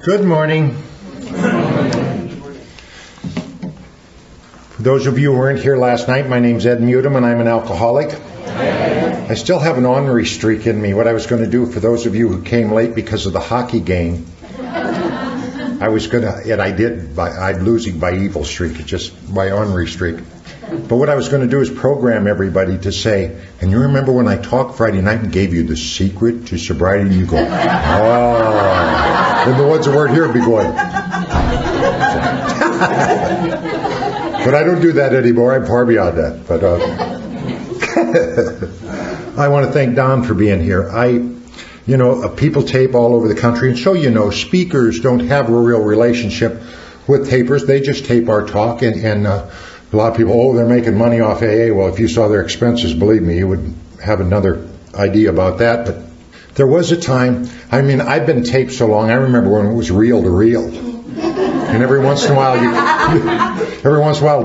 Good morning. For those of you who weren't here last night, my name's Ed Mutum and I'm an alcoholic. I still have an ornery streak in me. What I was going to do for those of you who came late because of the hockey game, I was going to, and I did, I'm losing by evil streak, it's just my ornery streak. But what I was going to do is program everybody to say, and you remember when I talked Friday night and gave you the secret to sobriety, and you go, oh. And the ones that weren't here would be going. But I don't do that anymore. I'm far beyond that. But I want to thank Don for being here. People tape all over the country, and so speakers don't have a real relationship with tapers. They just tape our talk, and a lot of people, they're making money off AA. Well, if you saw their expenses, believe me, you would have another idea about that. But there was a time, I've been taped so long, I remember when it was reel to reel. And every once in a while,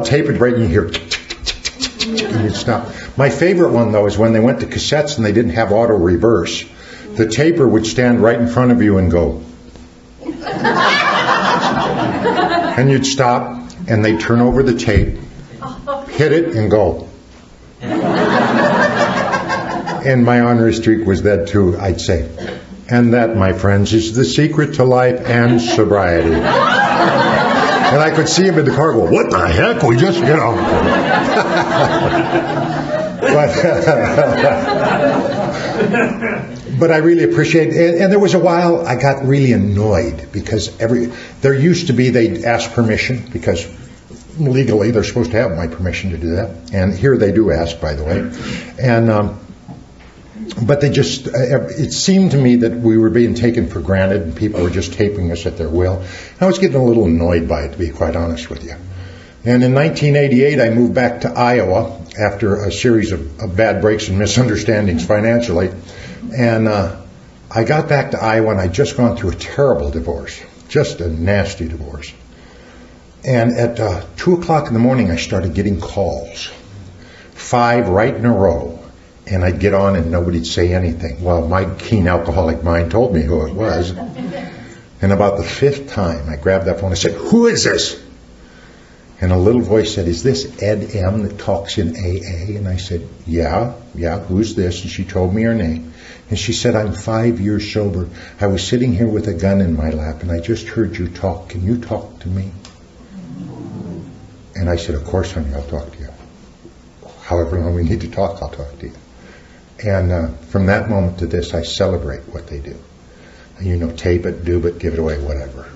tape would break and you hear, and you'd stop. My favorite one, though, is when they went to cassettes and they didn't have auto reverse. The taper would stand right in front of you and go. And you'd stop, and they'd turn over the tape, hit it, and go. And my ornery streak was that too, I'd say. And that, my friends, is the secret to life and sobriety. And I could see him in the car go, what the heck? We just, But I really appreciate it. And there was a while I got really annoyed because there used to be, they'd ask permission because legally they're supposed to have my permission to do that. And here they do ask, by the way. And but they just, it seemed to me that we were being taken for granted and people were just taping us at their will. I was getting a little annoyed by it, to be quite honest with you. And in 1988, I moved back to Iowa after a series of bad breaks and misunderstandings financially. And I got back to Iowa and I'd just gone through a terrible divorce, just a nasty divorce. And at 2 o'clock in the morning, I started getting calls, 5 right in a row. And I'd get on and nobody'd say anything. Well, my keen alcoholic mind told me who it was. And about the 5th time, I grabbed that phone and said, who is this? And a little voice said, is this Ed M. that talks in AA? And I said, yeah, who's this? And she told me her name. And she said, I'm 5 years sober. I was sitting here with a gun in my lap, and I just heard you talk. Can you talk to me? And I said, of course, honey, I'll talk to you. However long we need to talk, I'll talk to you. And from that moment to this, I celebrate what they do. Tape it, do it, give it away, whatever.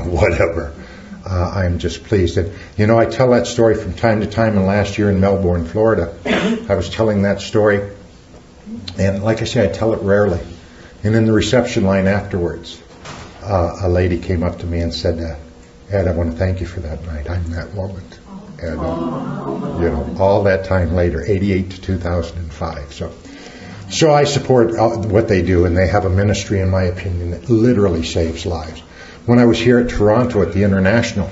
Whatever. I'm just pleased. And, I tell that story from time to time. And last year in Melbourne, Florida, I was telling that story. And like I say, I tell it rarely. And in the reception line afterwards, a lady came up to me and said, Ed, I want to thank you for that night. I'm that moment. And, all that time later, 88 to 2005. So I support what they do, and they have a ministry, in my opinion, that literally saves lives. When I was here at Toronto at the International,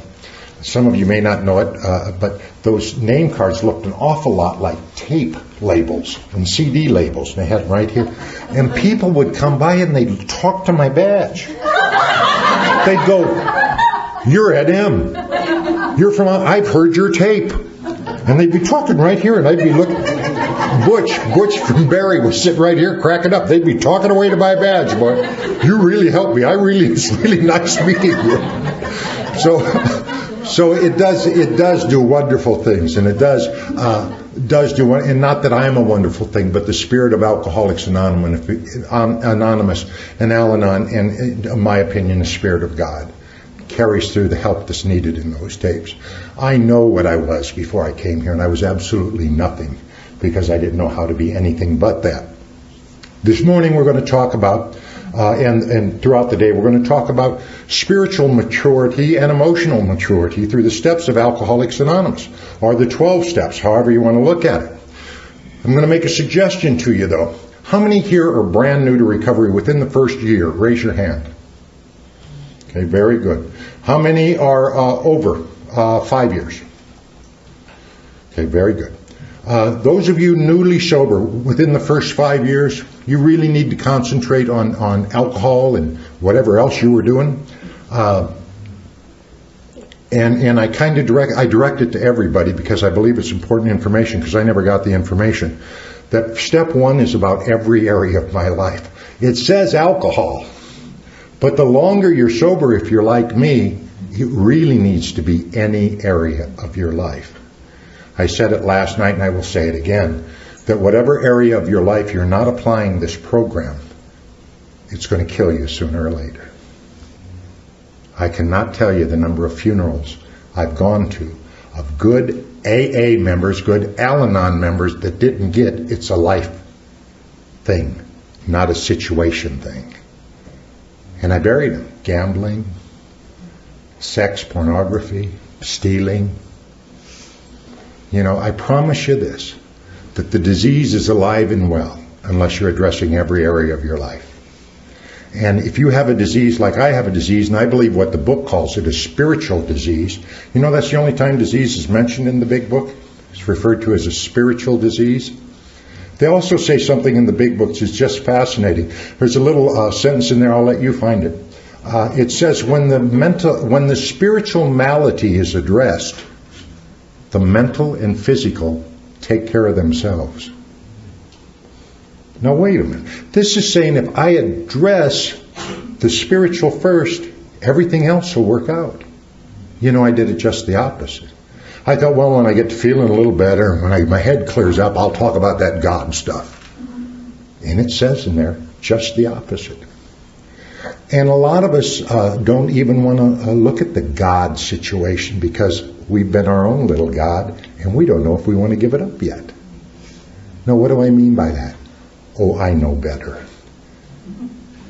some of you may not know it, but those name cards looked an awful lot like tape labels and CD labels. And they had them right here. And people would come by and they'd talk to my badge. They'd go, you're Ed M. You're from, I've heard your tape. And they'd be talking right here, and I'd be looking. Butch from Barrie was sitting right here cracking up. They'd be talking away to my badge, boy. You really helped me. It's really nice meeting you. So it does do wonderful things, and it does do, and not that I am a wonderful thing, but the spirit of Alcoholics Anonymous and Al-Anon, and in my opinion, the spirit of God, carries through the help that's needed in those tapes. I know what I was before I came here, and I was absolutely nothing because I didn't know how to be anything but that. This morning we're going to talk about, and throughout the day we're going to talk about spiritual maturity and emotional maturity through the steps of Alcoholics Anonymous, or the 12 steps, however you want to look at it. I'm going to make a suggestion to you, though. How many here are brand new to recovery within the first year? Raise your hand. Okay, very good. How many are over 5 years? Okay, very good. Those of you newly sober within the first 5 years, you really need to concentrate on alcohol and whatever else you were doing. And I kind of direct it to everybody because I believe it's important information, because I never got the information. That step 1 is about every area of my life. It says alcohol, but the longer you're sober, if you're like me, it really needs to be any area of your life. I said it last night and I will say it again, that whatever area of your life you're not applying this program, it's going to kill you sooner or later. I cannot tell you the number of funerals I've gone to of good AA members, good Al-Anon members that didn't get it's a life thing, not a situation thing. And I buried them. Gambling, sex, pornography, stealing. I promise you this, that the disease is alive and well unless you're addressing every area of your life. And if you have a disease like I have a disease, and I believe what the book calls it, a spiritual disease, that's the only time disease is mentioned in the big book. It's referred to as a spiritual disease. They also say something in the big book that's just fascinating. There's a little sentence in there, I'll let you find it. It says, when the spiritual malady is addressed, the mental and physical take care of themselves. Now wait a minute. This is saying if I address the spiritual first, everything else will work out. I did it just the opposite. I thought, well, when I get to feeling a little better, when my head clears up, I'll talk about that God stuff. And it says in there just the opposite. And a lot of us don't even want to look at the God situation because we've been our own little God and we don't know if we want to give it up yet. Now, what do I mean by that? Oh, I know better.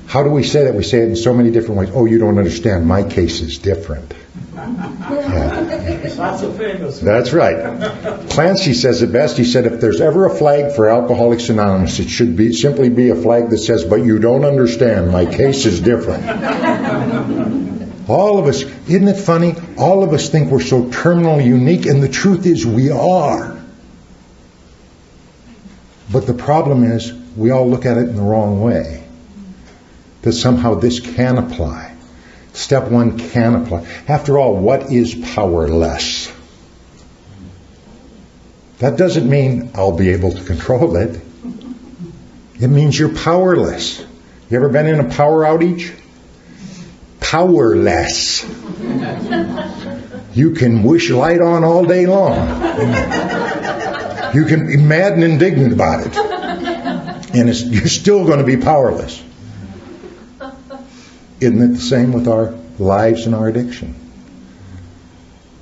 How do we say that? We say it in so many different ways. Oh, you don't understand. My case is different. Not so famous. That's right. Clancy says it best. He said, if there's ever a flag for Alcoholics Anonymous, it should simply be a flag that says, but you don't understand. My case is different. All of us, isn't it funny? All of us think we're so terminally unique, and the truth is we are. But the problem is, we all look at it in the wrong way. That somehow this can apply. Step 1 can apply. After all, what is powerless? That doesn't mean I'll be able to control it. It means you're powerless. You ever been in a power outage? Powerless. You can wish light on all day long. You can be mad and indignant about it. And you're still going to be powerless. Isn't it the same with our lives and our addiction?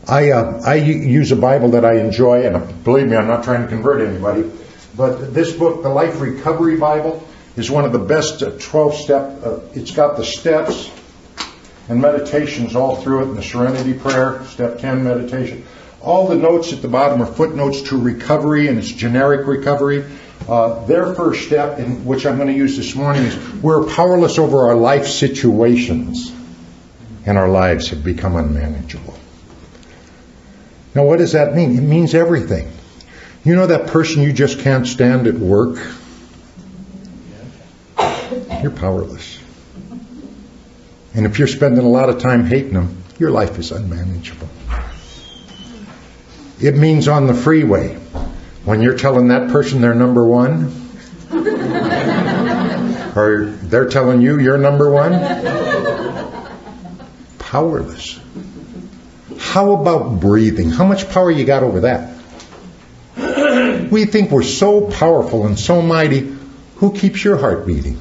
I use a Bible that I enjoy, and believe me, I'm not trying to convert anybody, but this book, the Life Recovery Bible, is one of the best 12-step, it's got the steps and meditations all through it, and the Serenity Prayer, Step 10 meditation. All the notes at the bottom are footnotes to recovery, and it's generic recovery. Their first step, which I'm going to use this morning, is we're powerless over our life situations, and our lives have become unmanageable. Now, what does that mean? It means everything. You know that person you just can't stand at work? You're powerless. And if you're spending a lot of time hating them, your life is unmanageable. It means on the freeway, when you're telling that person they're number one, or they're telling you you're number one, powerless. How about breathing? How much power you got over that? We think we're so powerful and so mighty. Who keeps your heart beating?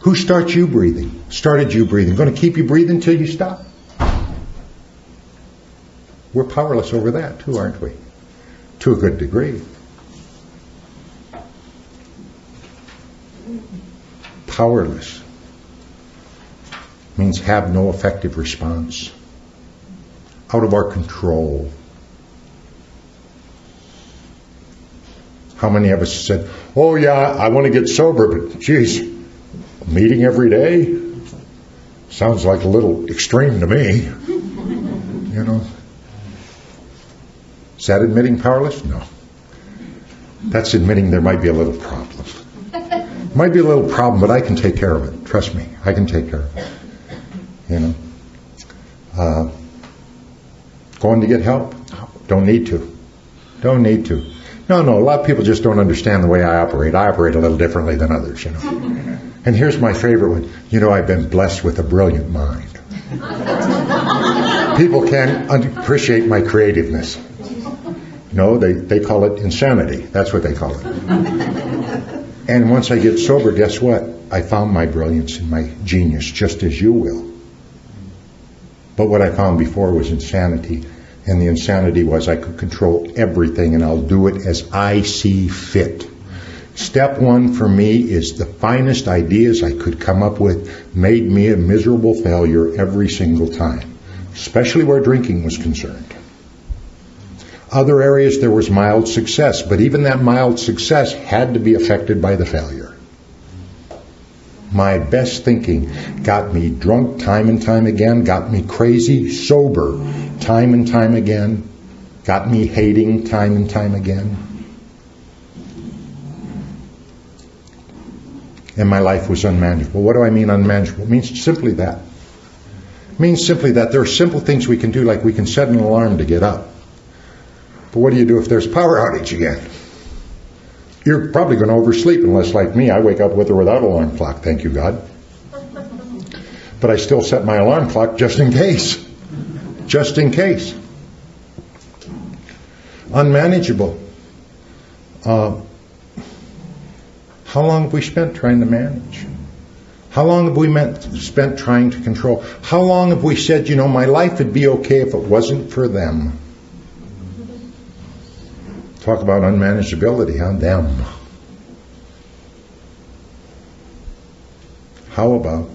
Who starts you breathing? Started you breathing? Going to keep you breathing till you stop? We're powerless over that too, aren't we? To a good degree. Powerless means have no effective response. Out of our control. How many of us said, oh yeah, I want to get sober, but geez, a meeting every day? Sounds like a little extreme to me. You know? Is that admitting powerless? No. That's admitting there might be a little problem. Might be a little problem, but I can take care of it. Trust me, I can take care of it. You know, going to get help? Don't need to. Don't need to. No, a lot of people just don't understand the way I operate. I operate a little differently than others, you know. And here's my favorite one. You know, I've been blessed with a brilliant mind. People can't appreciate my creativeness. No, they call it insanity. That's what they call it. And once I get sober, guess what? I found my brilliance and my genius, just as you will. But what I found before was insanity. And the insanity was I could control everything, and I'll do it as I see fit. Step one for me is the finest ideas I could come up with made me a miserable failure every single time, especially where drinking was concerned. Other areas there was mild success, but even that mild success had to be affected by the failure. My best thinking got me drunk time and time again, got me crazy, sober time and time again, got me hating time and time again. And my life was unmanageable. What do I mean unmanageable? It means simply that. It means simply that there are simple things we can do, like we can set an alarm to get up. But what do you do if there's power outage again? You're probably going to oversleep, unless, like me, I wake up with or without alarm clock, thank you, God. But I still set my alarm clock just in case. Just in case. Unmanageable. How long have we spent trying to manage? How long have we spent trying to control? How long have we said, you know, my life would be okay if it wasn't for them? Talk about unmanageability, huh? Them. How about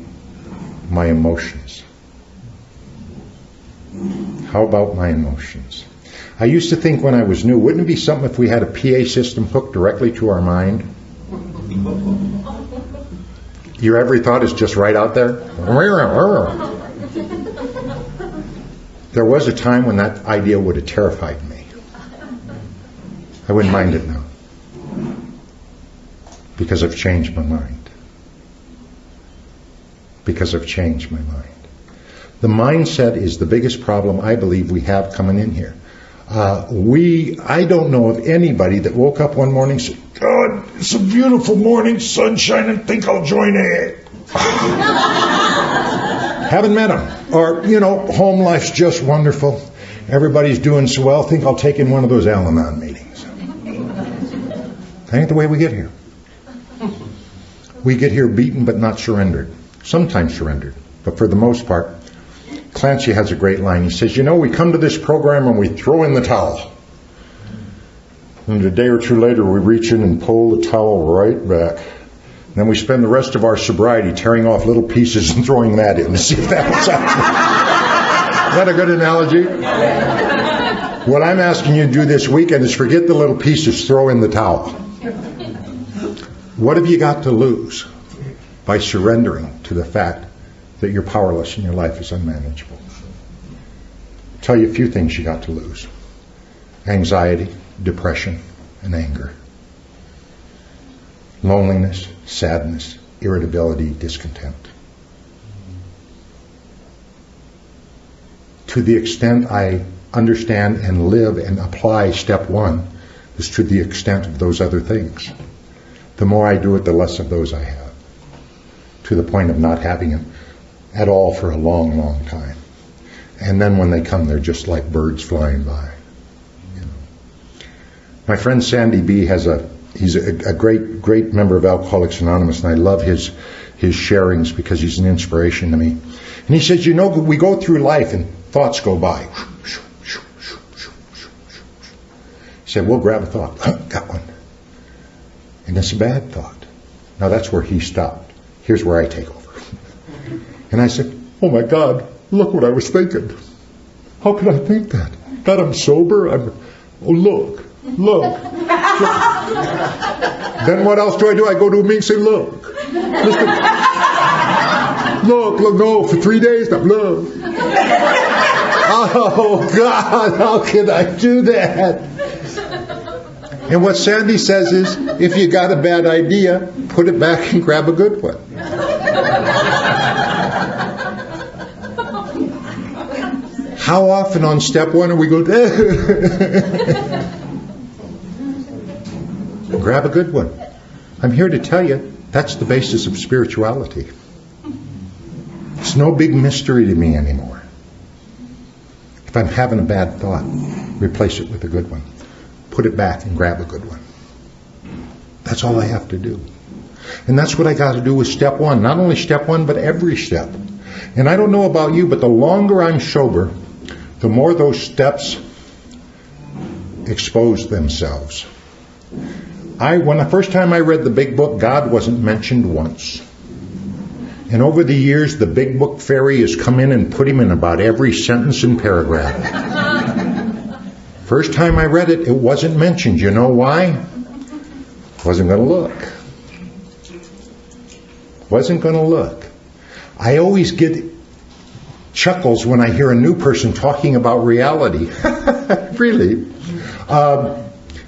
my emotions? How about my emotions? I used to think when I was new, wouldn't it be something if we had a PA system hooked directly to our mind? Your every thought is just right out there? There was a time when that idea would have terrified me. I wouldn't mind it now. Because I've changed my mind. Because I've changed my mind. The mindset is the biggest problem I believe we have coming in here. I don't know of anybody that woke up one morning and said, God, it's a beautiful morning, sunshine, and think I'll join AA. Haven't met them. Or, you know, home life's just wonderful. Everybody's doing so well, think I'll take in one of those Al-Anon meetings. That ain't the way we get here. We get here beaten but not surrendered. Sometimes surrendered. But for the most part, Clancy has a great line. He says, you know, we come to this program and we throw in the towel. And a day or two later, we reach in and pull the towel right back. And then we spend the rest of our sobriety tearing off little pieces and throwing that in to see if that will sound. Is that a good analogy? What I'm asking you to do this weekend is forget the little pieces, throw in the towel. What have you got to lose by surrendering to the fact that you're powerless and your life is unmanageable? I'll tell you a few things you got to lose. Anxiety, depression, and anger. Loneliness, sadness, irritability, discontent. To the extent I understand and live and apply step one is to the extent of those other things. The more I do it, the less of those I have. To the point of not having it at all for a long, long time. And then when they come, they're just like birds flying by. You know. My friend Sandy B. he's a great member of Alcoholics Anonymous, and I love his sharings because he's an inspiration to me. And he says, you know, we go through life and thoughts go by. He said, we'll grab a thought. Got one. And it's a bad thought. Now that's where he stopped. Here's where I take over. And I said, oh my God, look what I was thinking. How could I think that? God, I'm sober. Look. Then what else do? I go to him and say, look. Listen. Look, no, for 3 days now, look. Oh God, how can I do that? And what Sandy says is, if you got a bad idea, put it back and grab a good one. How often on step one are we going, grab a good one? I'm here to tell you, that's the basis of spirituality. It's no big mystery to me anymore. If I'm having a bad thought, replace it with a good one. Put it back and grab a good one. That's all I have to do. And that's what I got to do with step one. Not only step one, but every step. And I don't know about you, but the longer I'm sober, the more those steps expose themselves. When the first time I read the Big Book, God wasn't mentioned once. And over the years, the Big Book fairy has come in and put him in about every sentence and paragraph. First time I read it, it wasn't mentioned. You know why? Wasn't going to look. Wasn't going to look. I always get chuckles when I hear a new person talking about reality. Really.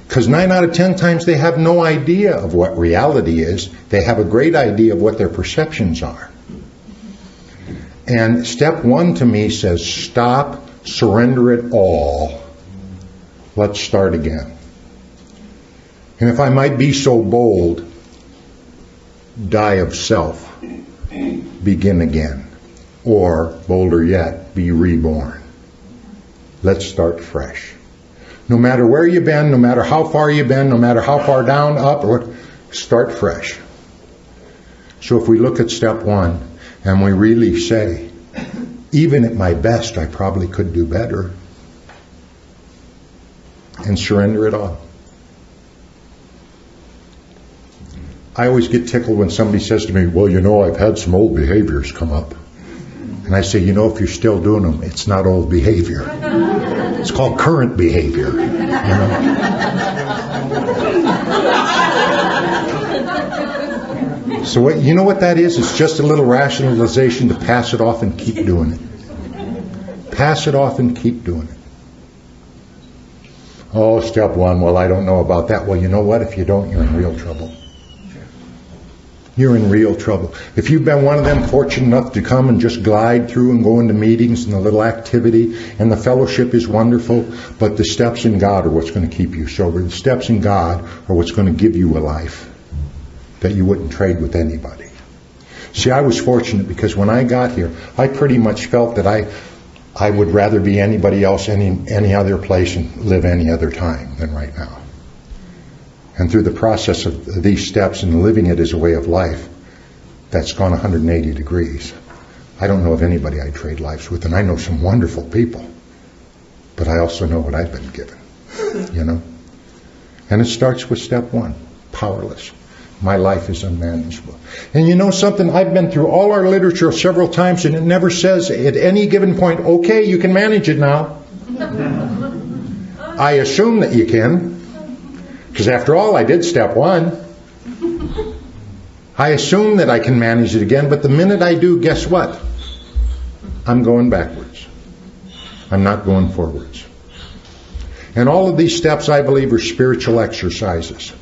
Because 9 out of 10 times they have no idea of what reality is. They have a great idea of what their perceptions are. And step one to me says, stop, surrender it all. Let's start again. And if I might be so bold, die of self, begin again. Or, bolder yet, be reborn. Let's start fresh. No matter where you've been, no matter how far you've been, no matter how far down, up, or start fresh. So if we look at step one, and we really say, even at my best, I probably could do better, and surrender it all. I always get tickled when somebody says to me, well, you know, I've had some old behaviors come up. And I say, you know, if you're still doing them, it's not old behavior. It's called current behavior. You know? So you know what that is? It's just a little rationalization to pass it off and keep doing it. Pass it off and keep doing it. Oh, step one, well, I don't know about that. Well, you know what? If you don't, you're in real trouble. You're in real trouble. If you've been one of them fortunate enough to come and just glide through and go into meetings and a little activity, and the fellowship is wonderful, but the steps in God are what's going to keep you sober. The steps in God are what's going to give you a life that you wouldn't trade with anybody. See, I was fortunate because when I got here, I pretty much felt that I would rather be anybody else, any other place, and live any other time than right now. And through the process of these steps and living it as a way of life, that's gone 180 degrees. I don't know of anybody I'd trade lives with, and I know some wonderful people. But I also know what I've been given, you know. And it starts with step one, powerless. My life is unmanageable. And you know something? I've been through all our literature several times, and it never says at any given point, okay, you can manage it now. I assume that you can. Because after all, I did step one. I assume that I can manage it again, but the minute I do, guess what? I'm going backwards. I'm not going forwards. And all of these steps, I believe, are spiritual exercises.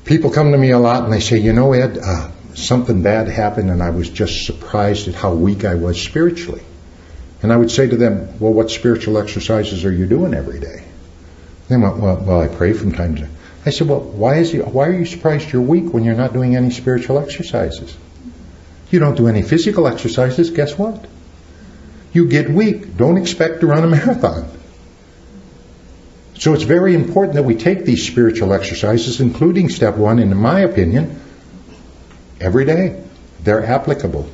People come to me a lot and they say, you know, Ed, something bad happened and I was just surprised at how weak I was spiritually. And I would say to them, well, what spiritual exercises are you doing every day? They went, well, I pray from time to time. I said, well, why are you surprised you're weak when you're not doing any spiritual exercises? You don't do any physical exercises, guess what? You get weak. Don't expect to run a marathon. So it's very important that we take these spiritual exercises, including step one, and in my opinion, every day. They're applicable.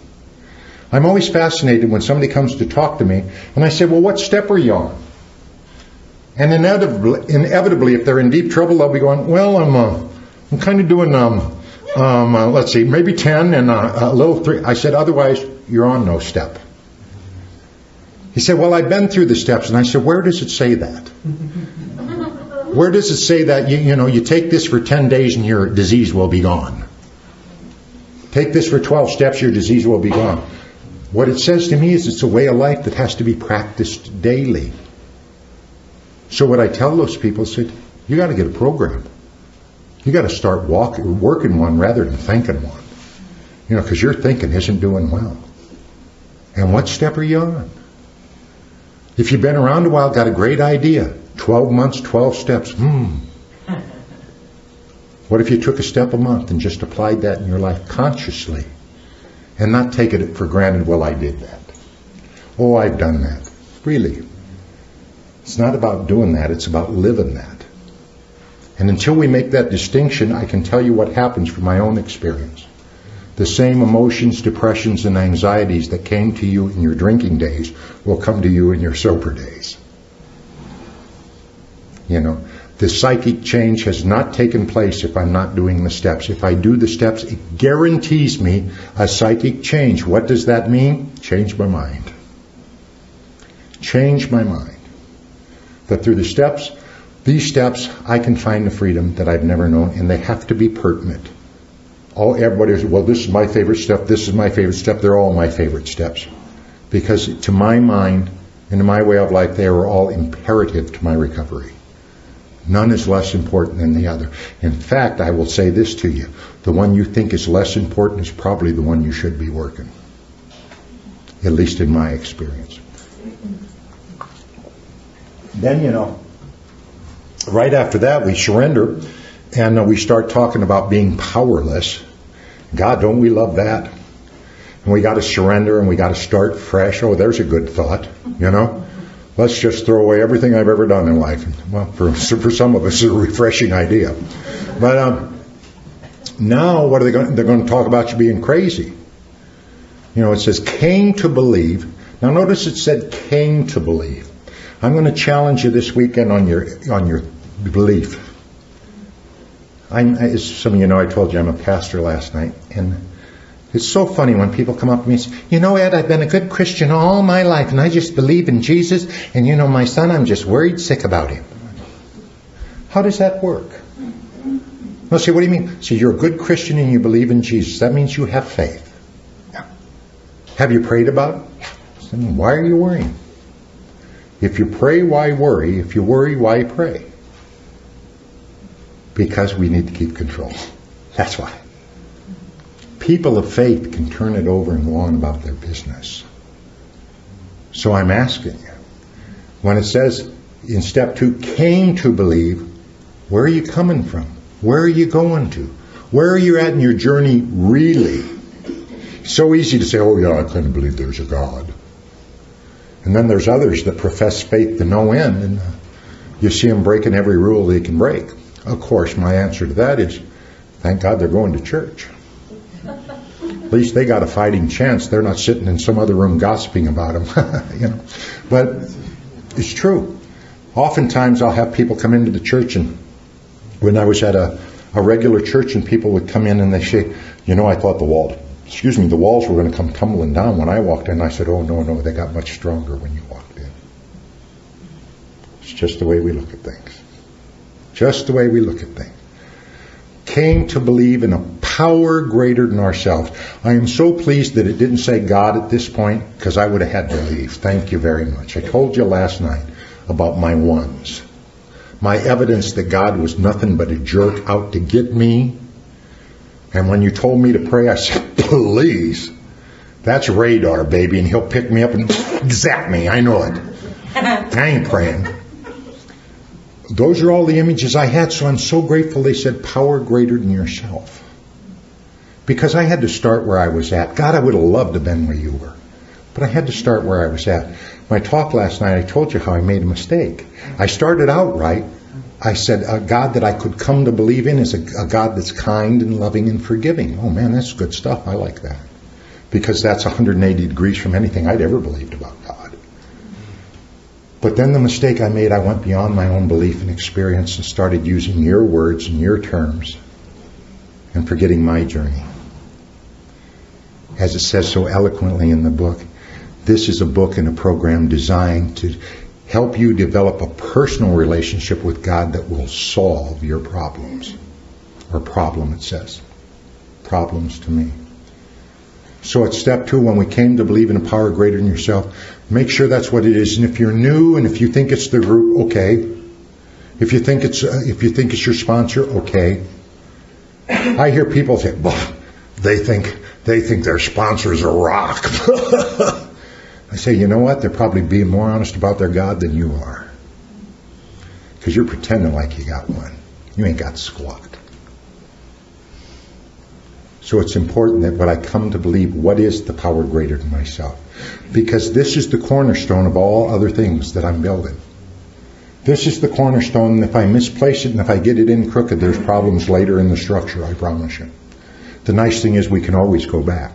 I'm always fascinated when somebody comes to talk to me, and I say, well, what step are you on? And inevitably, if they're in deep trouble, they'll be going, well, I'm kind of doing, let's see, maybe 10 and a little 3. I said, otherwise, you're on no step. He said, well, I've been through the steps. And I said, where does it say that? Where does it say that, you take this for 10 days and your disease will be gone? Take this for 12 steps, your disease will be gone. What it says to me is it's a way of life that has to be practiced daily. So what I tell those people is that you got to get a program. You got to start working one rather than thinking one. Because your thinking isn't doing well. And what step are you on? If you've been around a while, got a great idea. 12 months, 12 steps. What if you took a step a month and just applied that in your life consciously and not taking it for granted, well, I did that. Oh, I've done that. Really. It's not about doing that. It's about living that. And until we make that distinction, I can tell you what happens from my own experience. The same emotions, depressions, and anxieties that came to you in your drinking days will come to you in your sober days. The psychic change has not taken place if I'm not doing the steps. If I do the steps, it guarantees me a psychic change. What does that mean? Change my mind. Change my mind. But through these steps, I can find the freedom that I've never known, and they have to be pertinent. Everybody says, well, this is my favorite step, this is my favorite step. They're all my favorite steps. Because to my mind and to my way of life, they are all imperative to my recovery. None is less important than the other. In fact, I will say this to you. The one you think is less important is probably the one you should be working. At least in my experience. Then, right after that, we surrender. And we start talking about being powerless. God, don't we love that? And we got to surrender and we got to start fresh. Oh, there's a good thought, Let's just throw away everything I've ever done in life. Well, for some of us, it's a refreshing idea. But now, what are they going? They're going to talk about you being crazy. It says came to believe. Now, notice it said came to believe. I'm going to challenge you this weekend on your belief. As some of you know, I told you I'm a pastor last night, and it's so funny when people come up to me and say, Ed, I've been a good Christian all my life, and I just believe in Jesus, and my son, I'm just worried sick about him. How does that work? Well, say, what do you mean? So you're a good Christian and you believe in Jesus. That means you have faith. Yeah. Have you prayed about it? Yeah. So why are you worrying? If you pray, why worry? If you worry, why pray? Because we need to keep control. That's why. People of faith can turn it over and go on about their business. So I'm asking you, when it says in step 2, came to believe, where are you coming from? Where are you going to? Where are you at in your journey really? It's so easy to say, oh yeah, I couldn't believe there's a God. And then there's others that profess faith to no end, and you see them breaking every rule they can break. Of course, my answer to that is, thank God they're going to church. At least they got a fighting chance. They're not sitting in some other room gossiping about them. But it's true. Oftentimes I'll have people come into the church, and when I was at a regular church, and people would come in and they say, I thought the walls were going to come tumbling down when I walked in. I said, oh, no, they got much stronger when you walked in. It's just the way we look at things. Just the way we look at things. Came to believe in a power greater than ourselves. I am so pleased that it didn't say God at this point, because I would have had to leave. Thank you very much. I told you last night about my ones. My evidence that God was nothing but a jerk out to get me. And when you told me to pray, I said, please. That's radar, baby, and he'll pick me up and zap me. I know it. I ain't praying. Those are all the images I had, so I'm so grateful they said power greater than yourself. Because I had to start where I was at. God, I would have loved to have been where you were. But I had to start where I was at. My talk last night, I told you how I made a mistake. I started out right. I said a God that I could come to believe in is a God that's kind and loving and forgiving. Oh man, that's good stuff. I like that. Because that's 180 degrees from anything I'd ever believed about God. But then the mistake I made, I went beyond my own belief and experience and started using your words and your terms and forgetting my journey. As it says so eloquently in the book, this is a book and a program designed to help you develop a personal relationship with God that will solve your problems. Or problem, it says. Problems to me. So at step 2, when we came to believe in a power greater than yourself, make sure that's what it is. And if you're new and if you think it's the group, okay, If you think it's your sponsor, okay. I hear people say, well, they think their sponsor's a rock. I say, you know what? They're probably being more honest about their God than you are. Because you're pretending like you got one. You ain't got squat. So it's important that what I come to believe, what is the power greater than myself? Because this is the cornerstone of all other things that I'm building. This is the cornerstone, and if I misplace it and if I get it in crooked, there's problems later in the structure, I promise you. The nice thing is we can always go back.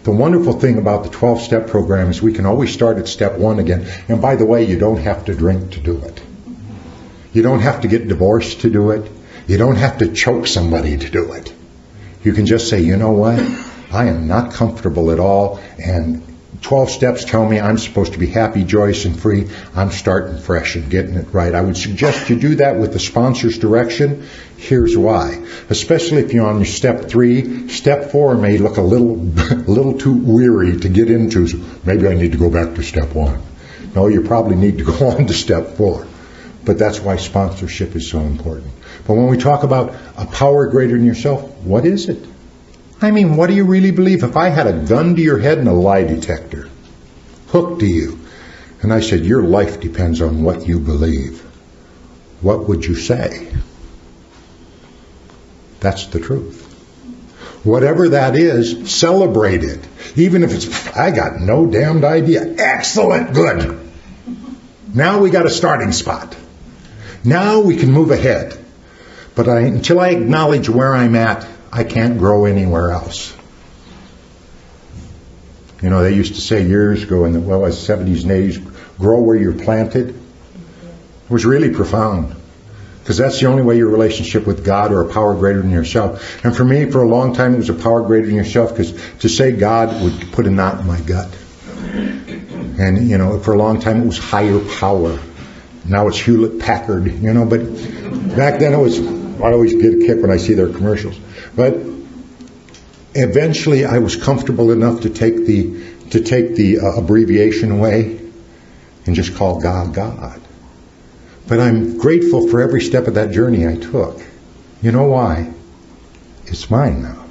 The wonderful thing about the 12-step program is we can always start at step 1 again. And by the way, you don't have to drink to do it. You don't have to get divorced to do it. You don't have to choke somebody to do it. You can just say, you know what? I am not comfortable at all, and 12 steps tell me I'm supposed to be happy, joyous, and free. I'm starting fresh and getting it right. I would suggest you do that with the sponsor's direction. Here's why. Especially if you're on your step 3. Step 4 may look a little too weary to get into. So maybe I need to go back to step 1. No, you probably need to go on to step 4. But that's why sponsorship is so important. But when we talk about a power greater than yourself, what is it? I mean, what do you really believe? If I had a gun to your head and a lie detector hooked to you, and I said, your life depends on what you believe, what would you say? That's the truth. Whatever that is, celebrate it. Even if it's, I got no damned idea. Excellent, good. Now we got a starting spot. Now we can move ahead. But until I acknowledge where I'm at, I can't grow anywhere else. You know, they used to say years ago in the 70s and 80s, grow where you're planted. It was really profound. Because that's the only way your relationship with God or a power greater than yourself. And for me, for a long time, it was a power greater than yourself, because to say God would put a knot in my gut. And, you know, for a long time, it was higher power. Now it's Hewlett-Packard, you know, but back then it was, I always get a kick when I see their commercials. But eventually I was comfortable enough to take the abbreviation away and just call God, God. But I'm grateful for every step of that journey I took. You know why? It's mine now.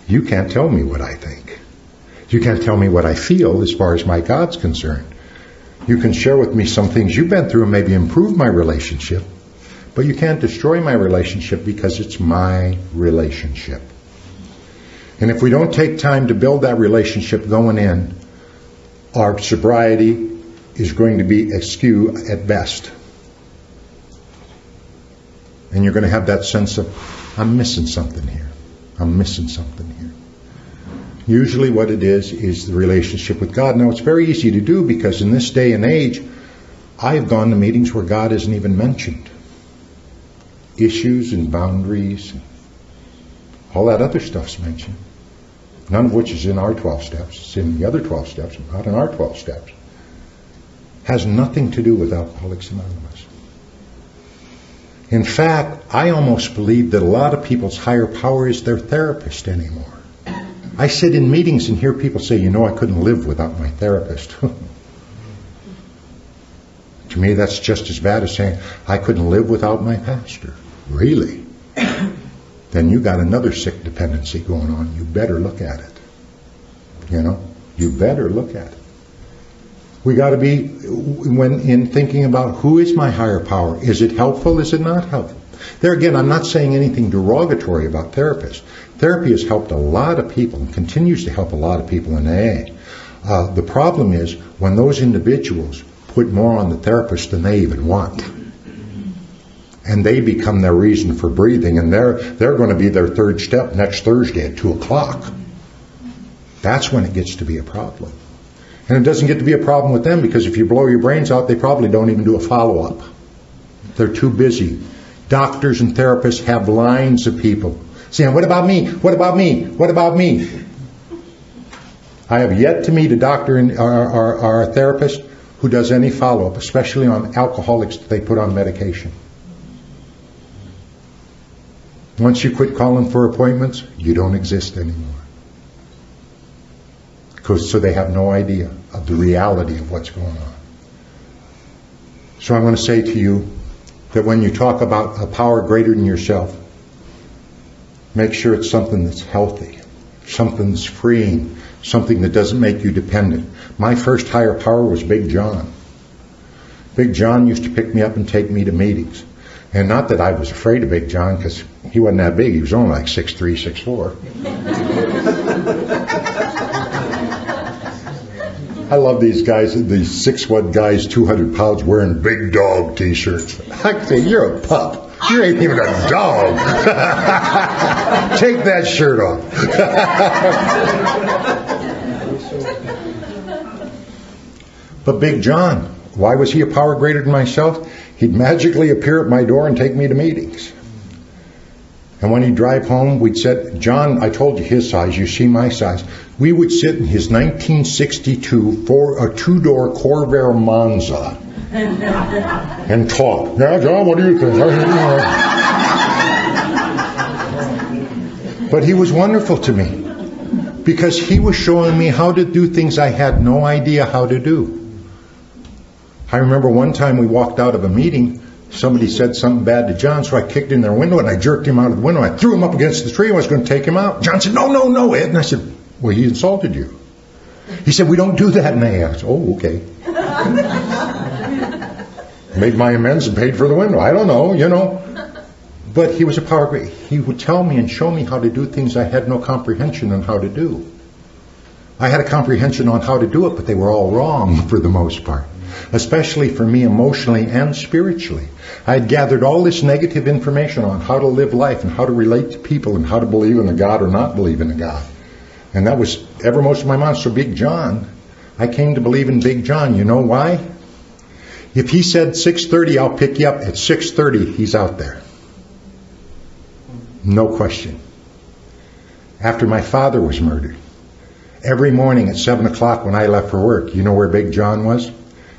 You can't tell me what I think. You can't tell me what I feel as far as my God's concerned. You can share with me some things you've been through and maybe improve my relationship, but you can't destroy my relationship because it's my relationship. And if we don't take time to build that relationship going in, our sobriety is going to be askew at best. And you're going to have that sense of, I'm missing something here. I'm missing something here. Usually what it is the relationship with God. Now, it's very easy to do because in this day and age, I've gone to meetings where God isn't even mentioned. Issues and boundaries, all that other stuff's mentioned. None of which is in our 12 steps. It's in the other 12 steps, not in our 12 steps. Has nothing to do with Alcoholics Anonymous. In fact, I almost believe that a lot of people's higher power is their therapist anymore. I sit in meetings and hear people say, you know, I couldn't live without my therapist. To me, that's just as bad as saying, I couldn't live without my pastor. Really? Then you got another sick dependency going on. You better look at it. You know, you better look at it. We got to be, when in thinking about who is my higher power, is it helpful, is it not helpful? There again, I'm not saying anything derogatory about therapists. Therapy has helped a lot of people and continues to help a lot of people in AA. The problem is when those individuals put more on the therapist than they even want. And they become their reason for breathing, and they're going to be their third step next Thursday at 2 o'clock. That's when it gets to be a problem. And it doesn't get to be a problem with them because if you blow your brains out, they probably don't even do a follow-up. They're too busy. Doctors and therapists have lines of people saying, what about me? What about me? What about me? I have yet to meet a doctor or a therapist who does any follow-up, especially on alcoholics that they put on medication. Once you quit calling for appointments, you don't exist anymore. So they have no idea of the reality of what's going on. So I want to say to you that when you talk about a power greater than yourself, make sure it's something that's healthy, something that's freeing, something that doesn't make you dependent. My first higher power was Big John. Big John used to pick me up and take me to meetings. And not that I was afraid of Big John, because he wasn't that big. He was only like 6'3", 6'4". I love these guys, these 6'1" guys, 200 pounds, wearing big dog t-shirts. I say, you're a pup. You ain't even a dog. Take that shirt off. But Big John, why was he a power greater than myself? He'd magically appear at my door and take me to meetings. And when he'd drive home, we'd sit, John, I told you his size, you see my size. We would sit in his 1962 two-door Corvair Monza and talk. Yeah, John, what do you think? But he was wonderful to me because he was showing me how to do things I had no idea how to do. I remember one time we walked out of a meeting, somebody said something bad to John, so I kicked in their window and I jerked him out of the window. I threw him up against the tree and I was going to take him out. John said, no, Ed. And I said, well, he insulted you. He said, we don't do that in AA. I said, oh, okay. Made my amends and paid for the window. I don't know, But he was a power great. He would tell me and show me how to do things I had no comprehension on how to do. I had a comprehension on how to do it, but they were all wrong for the most part. Especially for me emotionally and spiritually. I had gathered all this negative information on how to live life and how to relate to people and how to believe in a God or not believe in a God. And that was evermost in my mind. So Big John, I came to believe in Big John. You know why? If he said 6:30, I'll pick you up. At 6:30, he's out there. No question. After my father was murdered, every morning at 7 o'clock when I left for work, you know where Big John was?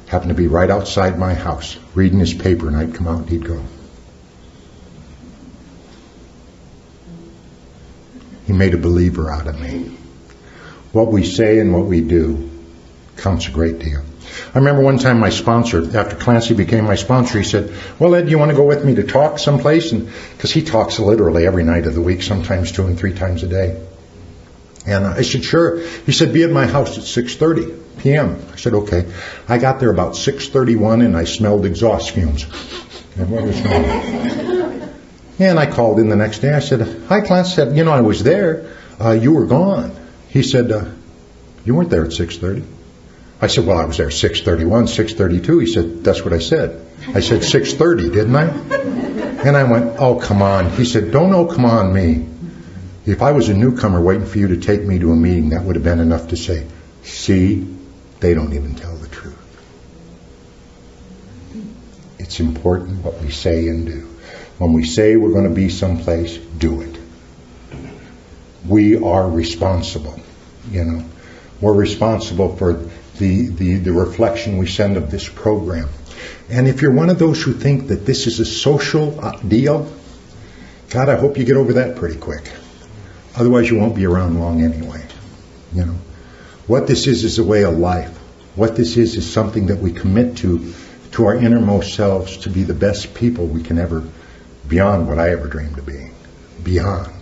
Happened to be right outside my house, reading his paper, and I'd come out and he'd go. He made a believer out of me. What we say and what we do counts a great deal. I remember one time my sponsor, after Clancy became my sponsor, he said, well, Ed, you want to go with me to talk someplace? Because he talks literally every night of the week, sometimes 2 and 3 times a day. And I said, sure. He said, be at my house at 6:30 p.m. I said, okay. I got there about 6:31 and I smelled exhaust fumes. And what was going on? And I called in the next day. I said, hi, Clancy. I said, I was there. You were gone. He said, you weren't there at 6:30. I said, well, I was there 6:31, 6:32. He said, that's what I said. I said 6:30, didn't I? And I went, oh, come on. He said, don't oh, come on me. If I was a newcomer waiting for you to take me to a meeting, that would have been enough to say, see, they don't even tell the truth. It's important what we say and do. When we say we're going to be someplace, do it. We are responsible, We're responsible for the reflection we send of this program. And if you're one of those who think that this is a social deal, God, I hope you get over that pretty quick. Otherwise you won't be around long anyway. What this is a way of life. What this is something that we commit to our innermost selves to be the best people we can ever, beyond what I ever dreamed of being. Beyond.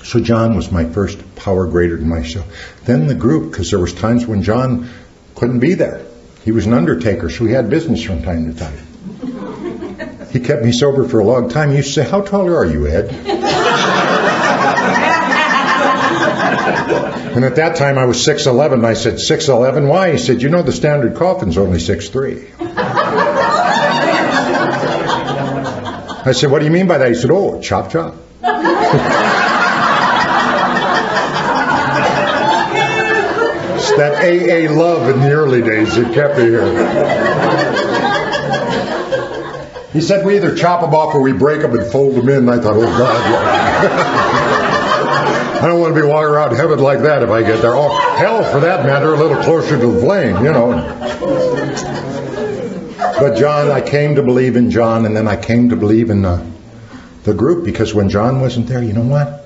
So John was my first power greater than myself. Then the group, because there was times when John couldn't be there. He was an undertaker, so he had business from time to time. He kept me sober for a long time. He used to say, how tall are you, Ed? And at that time I was 6'11", and I said, 6'11", why? He said, the standard coffin's only 6'3". I said, what do you mean by that? He said, oh, chop, chop. It's that AA love in the early days that kept me here. He said, we either chop them off or we break them and fold them in. And I thought, oh, God. I don't want to be walking around heaven like that if I get there. Oh, hell, for that matter, a little closer to the flame, But John, I came to believe in John, and then I came to believe in the group, because when John wasn't there, you know what?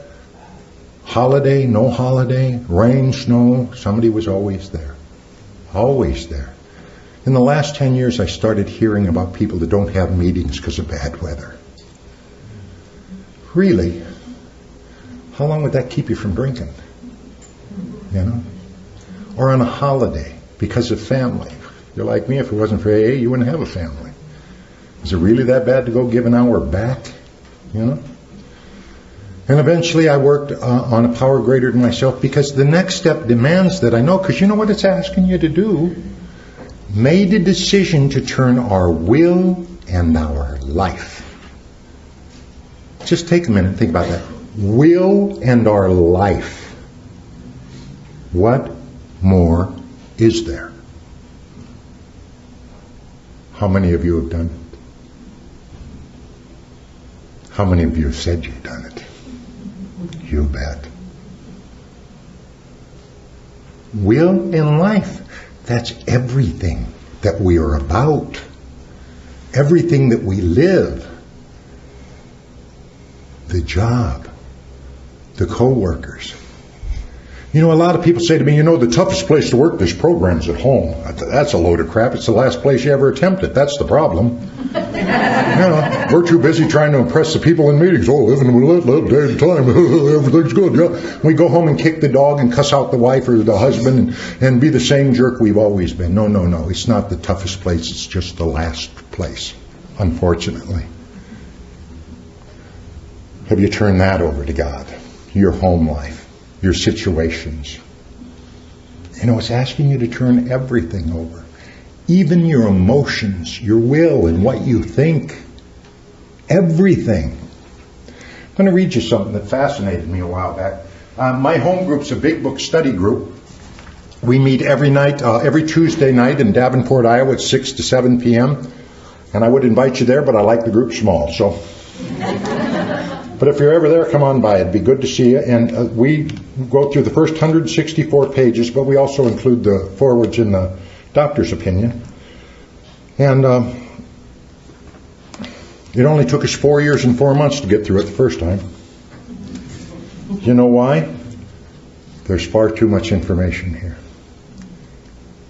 Holiday, no holiday, rain, snow, somebody was always there. Always there. In the last 10 years, I started hearing about people that don't have meetings because of bad weather. Really? How long would that keep you from drinking? You know? Or on a holiday because of family. You're like me, if it wasn't for AA, you wouldn't have a family. Is it really that bad to go give an hour back? You know? And eventually I worked on a power greater than myself, because the next step demands that I know, because you know what it's asking you to do? Made a decision to turn our will and our life. Just take a minute and think about that. Will and our life. What more is there? How many of you have done it? How many of you have said you've done it? You bet. Will and life. That's everything that we are about. Everything that we live. The job. The co-workers. You know, a lot of people say to me, you know, the toughest place to work, there's programs at home. That's a load of crap. It's the last place you ever attempted. That's the problem. You know, we're too busy trying to impress the people in meetings. Oh, living a day at a time. Everything's good. Yeah. We go home and kick the dog and cuss out the wife or the husband and be the same jerk we've always been. No. It's not the toughest place. It's just the last place, unfortunately. Have you turned that over to God? Your home life, your situations. You know, it's asking you to turn everything over. Even your emotions, your will, and what you think. Everything. I'm going to read you something that fascinated me a while back. My home group's a big book study group. We meet every night, every Tuesday night in Davenport, Iowa at 6 to 7 p.m. And I would invite you there, but I like the group small, so... But if you're ever there, come on by. It'd be good to see you. And we go through the first 164 pages, but we also include the forwards in the doctor's opinion. And it only took us 4 years and 4 months to get through it the first time. You know why? There's far too much information here.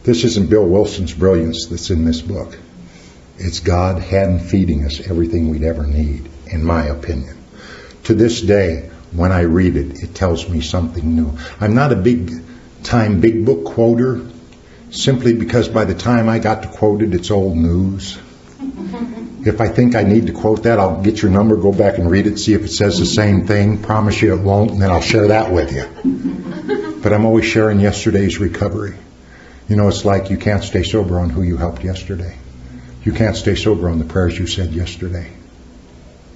This isn't Bill Wilson's brilliance that's in this book. It's God hand feeding us everything we'd ever need, in my opinion. To this day, when I read it, it tells me something new. I'm not a big-time big book quoter, simply because by the time I got to quote it, it's old news. If I think I need to quote that, I'll get your number, go back and read it, see if it says the same thing. Promise you it won't, and then I'll share that with you. But I'm always sharing yesterday's recovery. You know, it's like you can't stay sober on who you helped yesterday. You can't stay sober on the prayers you said yesterday.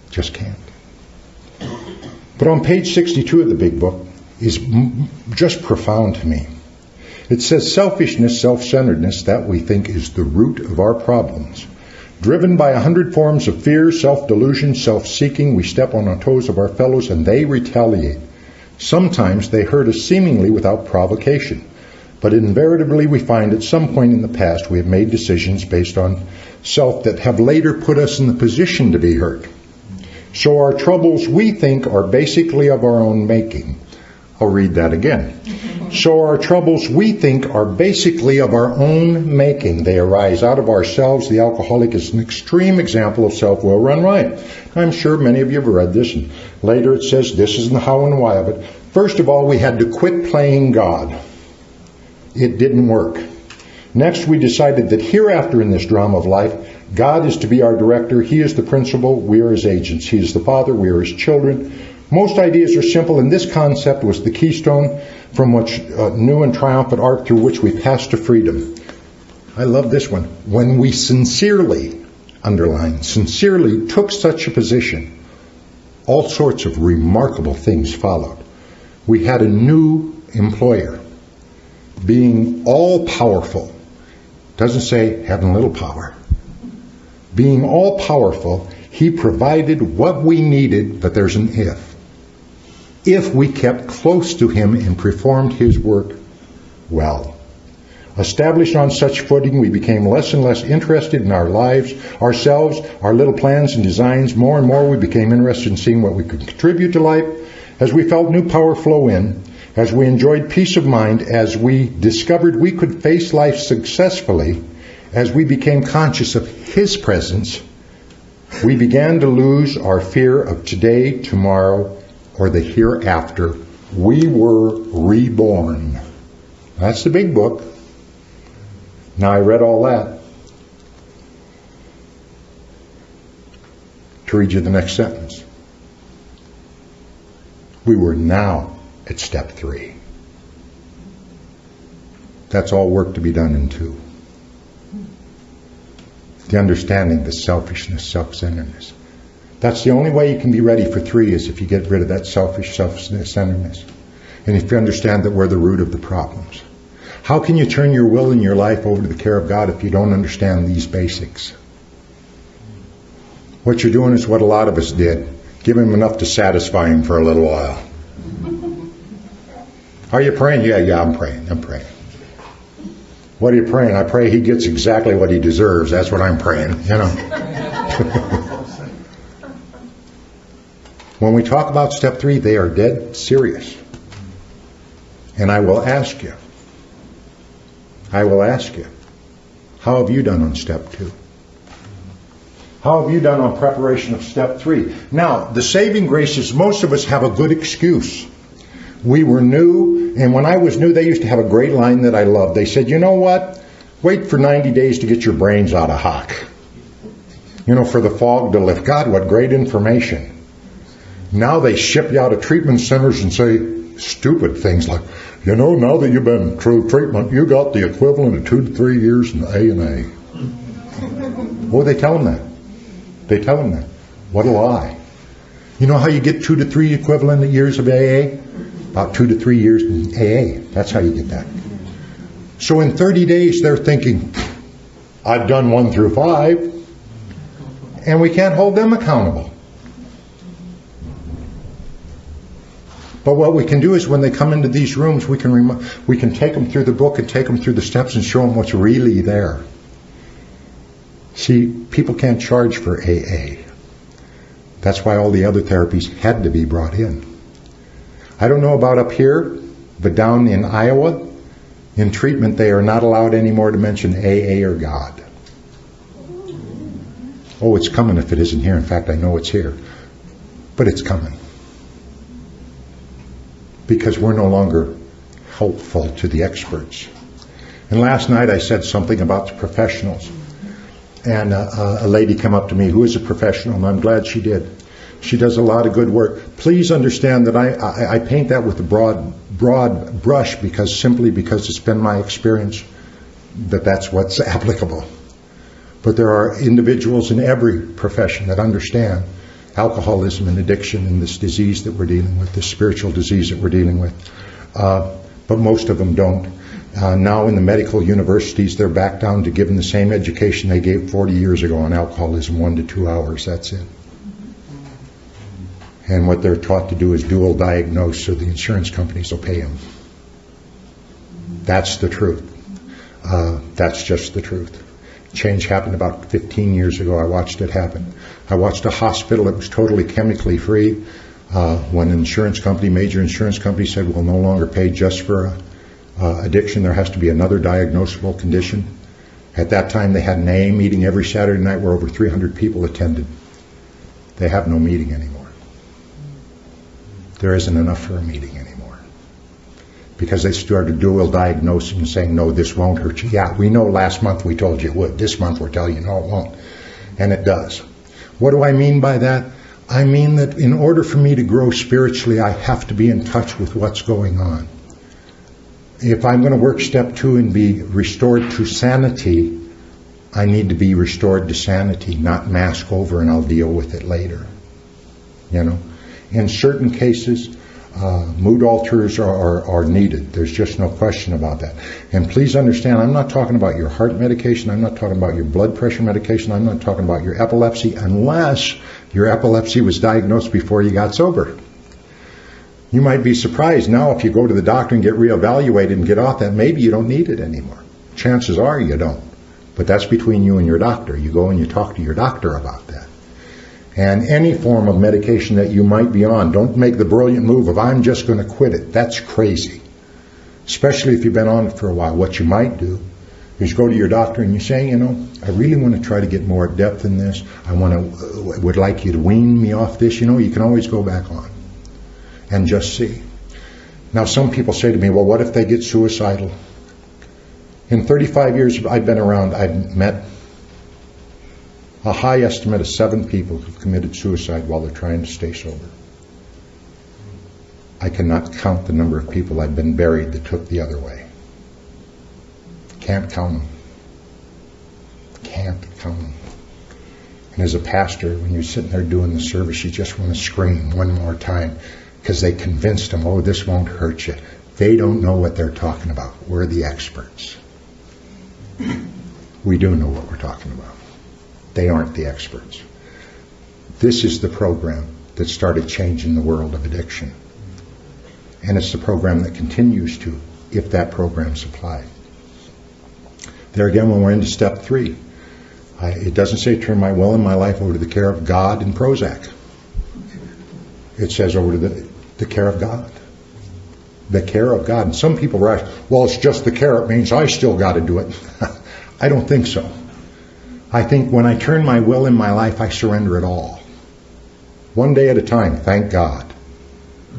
Just can't. But on page 62 of the big book is just profound to me. It says, selfishness, self-centeredness, that we think is the root of our problems. Driven by 100 forms of fear, self-delusion, self-seeking, we step on the toes of our fellows and they retaliate. Sometimes they hurt us seemingly without provocation. But invariably we find at some point in the past we have made decisions based on self that have later put us in the position to be hurt. So our troubles, we think, are basically of our own making. I'll read that again. So our troubles, we think, are basically of our own making. They arise out of ourselves. The alcoholic is an extreme example of self-will run riot. I'm sure many of you have read this, and later it says this is the how and why of it. First of all, we had to quit playing God. It didn't work. Next, we decided that hereafter in this drama of life, God is to be our director. He is the principal. We are his agents. He is the father. We are his children. Most ideas are simple, and this concept was the keystone from which new and triumphant arc through which we pass to freedom. I love this one. When we sincerely, underline, sincerely took such a position, all sorts of remarkable things followed. We had a new employer, being all-powerful. Doesn't say having little power. Being all-powerful, he provided what we needed, but there's an if. If we kept close to him and performed his work well. Established on such footing, we became less and less interested in our lives, ourselves, our little plans and designs. More and more we became interested in seeing what we could contribute to life. As we felt new power flow in, as we enjoyed peace of mind, as we discovered we could face life successfully, As we became conscious of His presence, we began to lose our fear of today, tomorrow, or the hereafter. We were reborn. That's the big book. Now I read all that to read you the next sentence. We were now at step 3. That's all work to be done in 2. The understanding, the selfishness, self-centeredness. That's the only way you can be ready for 3 is if you get rid of that selfish self-centeredness. And if you understand that we're the root of the problems. How can you turn your will and your life over to the care of God if you don't understand these basics? What you're doing is what a lot of us did. Give Him enough to satisfy Him for a little while. Are you praying? Yeah, I'm praying. What are you praying? I pray he gets exactly what he deserves. That's what I'm praying, you know. When we talk about step 3, they are dead serious. And I will ask you, how have you done on step 2? How have you done on preparation of step 3? Now, the saving grace is most of us have a good excuse. We were new, and when I was new, they used to have a great line that I loved. They said, you know what? Wait for 90 days to get your brains out of hock. You know, for the fog to lift. God, what great information. Now they ship you out of treatment centers and say stupid things like, you know, now that you've been through treatment, you got the equivalent of 2 to 3 years in A&A. Oh, they tell them that. What a lie. You know how you get 2 to 3 equivalent years of AA? About 2 to 3 years in AA. That's how you get that. So in 30 days, they're thinking, I've done 1 through 5, and we can't hold them accountable. But what we can do is when they come into these rooms, we can take them through the book and take them through the steps and show them what's really there. See, people can't charge for AA. That's why all the other therapies had to be brought in. I don't know about up here, but down in Iowa, in treatment, they are not allowed anymore to mention AA or God. Oh, it's coming if it isn't here. In fact, I know it's here. But it's coming. Because we're no longer helpful to the experts. And last night I said something about the professionals. And a lady came up to me who is a professional, and I'm glad she did. She does a lot of good work. Please understand that I paint that with a broad brush simply because it's been my experience that that's what's applicable. But there are individuals in every profession that understand alcoholism and addiction and this disease that we're dealing with, this spiritual disease that we're dealing with. But most of them don't. Now in the medical universities, they're back down to giving the same education they gave 40 years ago on alcoholism, 1 to 2 hours, that's it. And what they're taught to do is dual diagnose so the insurance companies will pay them. That's the truth. That's just the truth. Change happened about 15 years ago. I watched it happen. I watched a hospital that was totally chemically free. When an insurance company, major insurance company, said we'll no longer pay just for addiction, there has to be another diagnosable condition. At that time, they had an AA meeting every Saturday night where over 300 people attended. They have no meeting anymore. There isn't enough for a meeting anymore. Because they started dual diagnosing and saying, no, this won't hurt you. Yeah, we know last month we told you it would. This month we're telling you, no, it won't. And it does. What do I mean by that? I mean that in order for me to grow spiritually, I have to be in touch with what's going on. If I'm going to work step 2 and be restored to sanity, I need to be restored to sanity, not mask over and I'll deal with it later. You know? In certain cases, mood alters are needed. There's just no question about that. And please understand, I'm not talking about your heart medication. I'm not talking about your blood pressure medication. I'm not talking about your epilepsy unless your epilepsy was diagnosed before you got sober. You might be surprised now if you go to the doctor and get reevaluated and get off that, maybe you don't need it anymore. Chances are you don't. But that's between you and your doctor. You go and you talk to your doctor about that. And any form of medication that you might be on, don't make the brilliant move of I'm just going to quit it. That's crazy. Especially if you've been on it for a while. What you might do is go to your doctor and you say, I really want to try to get more depth in this. Would like you to wean me off this. You can always go back on and just see. Now, some people say to me, well, what if they get suicidal? In 35 years I've been around, I've met a high estimate of 7 people who've committed suicide while they're trying to stay sober. I cannot count the number of people I've been buried that took the other way. Can't count them. Can't count them. And as a pastor, when you're sitting there doing the service, you just want to scream one more time because they convinced them, oh, this won't hurt you. They don't know what they're talking about. We're the experts. We do know what we're talking about. They aren't the experts. This is the program that started changing the world of addiction. And it's the program that continues to, if that program's applied. There again, when we're into step 3, it doesn't say turn my will and my life over to the care of God and Prozac. It says over to the care of God. The care of God. And some people rush, well, it's just the care. It means I still got to do it. I don't think so. I think when I turn my will and my life, I surrender it all. One day at a time, thank God.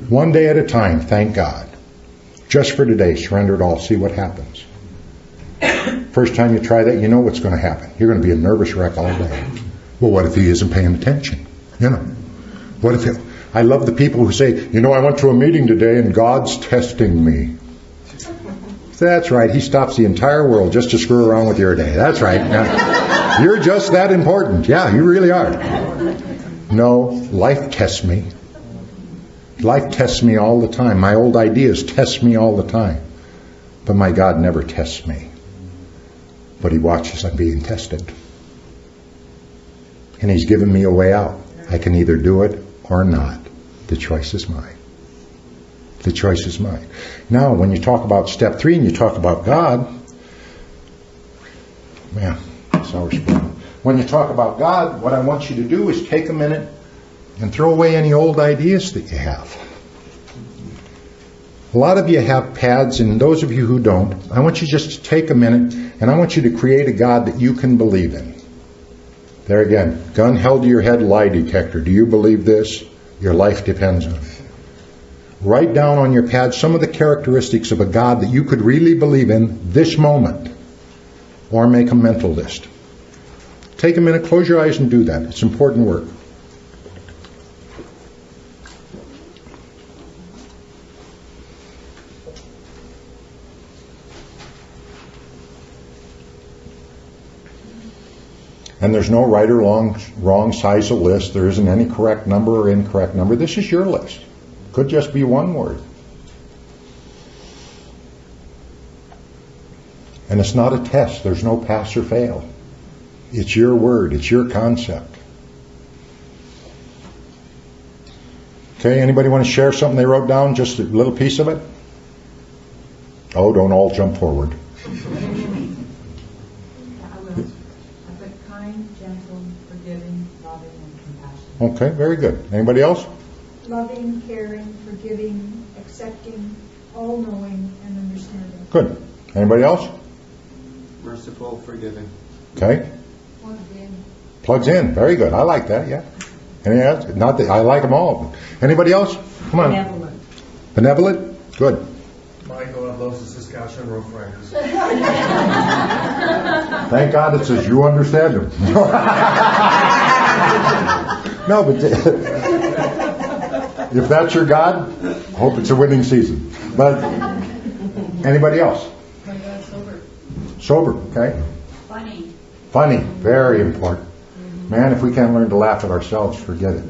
One day at a time, thank God. Just for today, surrender it all. See what happens. First time you try that, you know what's going to happen. You're going to be a nervous wreck all day. Well, what if he isn't paying attention? What if I love the people who say, I went to a meeting today and God's testing me. That's right. He stops the entire world just to screw around with your day. That's right. Now, you're just that important. Yeah, you really are. No, life tests me. Life tests me all the time. My old ideas test me all the time. But my God never tests me. But He watches I'm being tested. And He's given me a way out. I can either do it or not. The choice is mine. The choice is mine. Now, when you talk about step 3 and you talk about God, man, sour spoon. When you talk about God, what I want you to do is take a minute and throw away any old ideas that you have. A lot of you have pads, and those of you who don't, I want you just to take a minute and I want you to create a God that you can believe in. There again, gun held to your head, lie detector. Do you believe this? Your life depends on it. Write down on your pad some of the characteristics of a God that you could really believe in this moment, or make a mental list. Take a minute, close your eyes and do that. It's important work. And there's no right or wrong size of list. There isn't any correct number or incorrect number. This is your list. Could just be one word. And it's not a test. There's no pass or fail. It's your word. It's your concept. Okay, anybody want to share something they wrote down? Just a little piece of it? Oh, don't all jump forward. Okay, very good. Anybody else? Loving, caring, forgiving, accepting, all-knowing, and understanding. Good. Anybody else? Merciful, forgiving. Okay. Plugged in. Plugs in. Very good. I like that, yeah. Anything else? Not that I like them all. Anybody else? Come on. Benevolent. Benevolent? Good. Michael loves the Saskatchewan Rough Riders. Thank God it says you understand them. No, but if that's your God, hope it's a winning season. But anybody else? Sober. Sober, okay. Funny. Funny, very important. Man, if we can't learn to laugh at ourselves, forget it.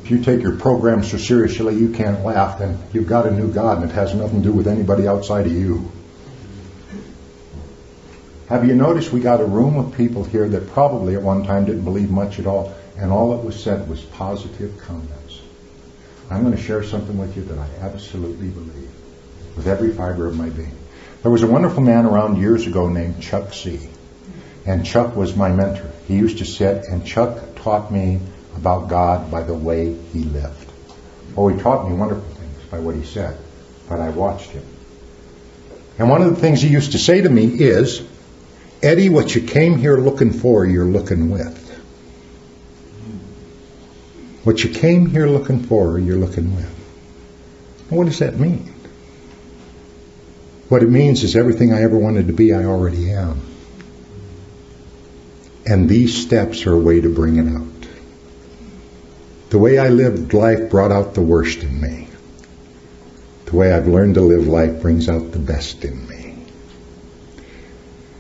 If you take your program so seriously you can't laugh, then you've got a new God and it has nothing to do with anybody outside of you. Have you noticed we got a room of people here that probably at one time didn't believe much at all, and all that was said was positive comments. I'm going to share something with you that I absolutely believe with every fiber of my being. There was a wonderful man around years ago named Chuck C. And Chuck was my mentor. He used to sit, and Chuck taught me about God by the way he lived. Oh, he taught me wonderful things by what he said, but I watched him. And one of the things he used to say to me is, Eddie, what you came here looking for, you're looking with. What you came here looking for, you're looking with. What does that mean? What it means is everything I ever wanted to be, I already am. And these steps are a way to bring it out. The way I lived life brought out the worst in me. The way I've learned to live life brings out the best in me.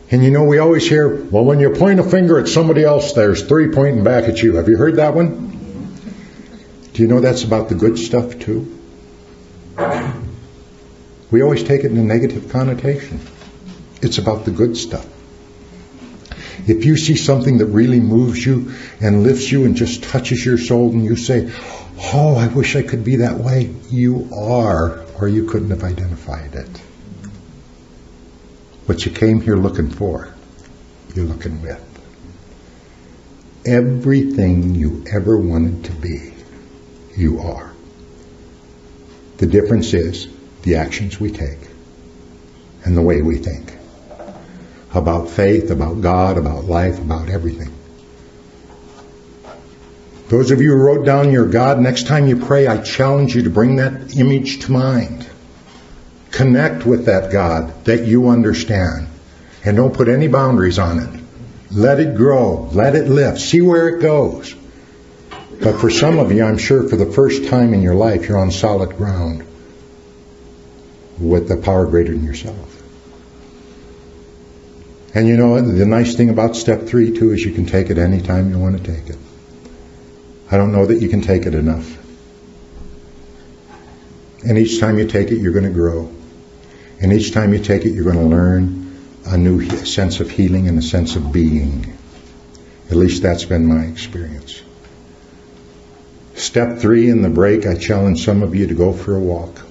And you know, we always hear, well, when you point a finger at somebody else, there's 3 pointing back at you. Have you heard that one? Do you know that's about the good stuff too? We always take it in a negative connotation. It's about the good stuff. If you see something that really moves you and lifts you and just touches your soul and you say, oh, I wish I could be that way, you are, or you couldn't have identified it. What you came here looking for, you're looking with. Everything you ever wanted to be, you are. The difference is the actions we take and the way we think. About faith, about God, about life, about everything. Those of you who wrote down your God, next time you pray, I challenge you to bring that image to mind. Connect with that God that you understand. And don't put any boundaries on it. Let it grow. Let it lift. See where it goes. But for some of you, I'm sure for the first time in your life, you're on solid ground with the power greater than yourself. And you know, the nice thing about step 3 too is you can take it anytime you want to take it. I don't know that you can take it enough. And each time you take it, you're going to grow. And each time you take it, you're going to learn a new sense of healing and a sense of being. At least that's been my experience. Step 3 in the break, I challenge some of you to go for a walk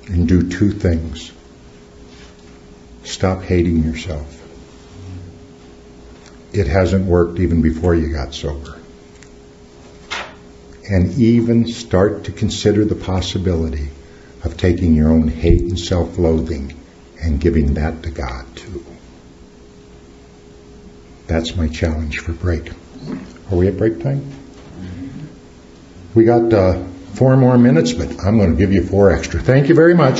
and do 2 things. Stop hating yourself. It hasn't worked even before you got sober. And even start to consider the possibility of taking your own hate and self-loathing and giving that to God too. That's my challenge for break. Are we at break time? We got 4 more minutes, but I'm going to give you 4 extra. Thank you very much.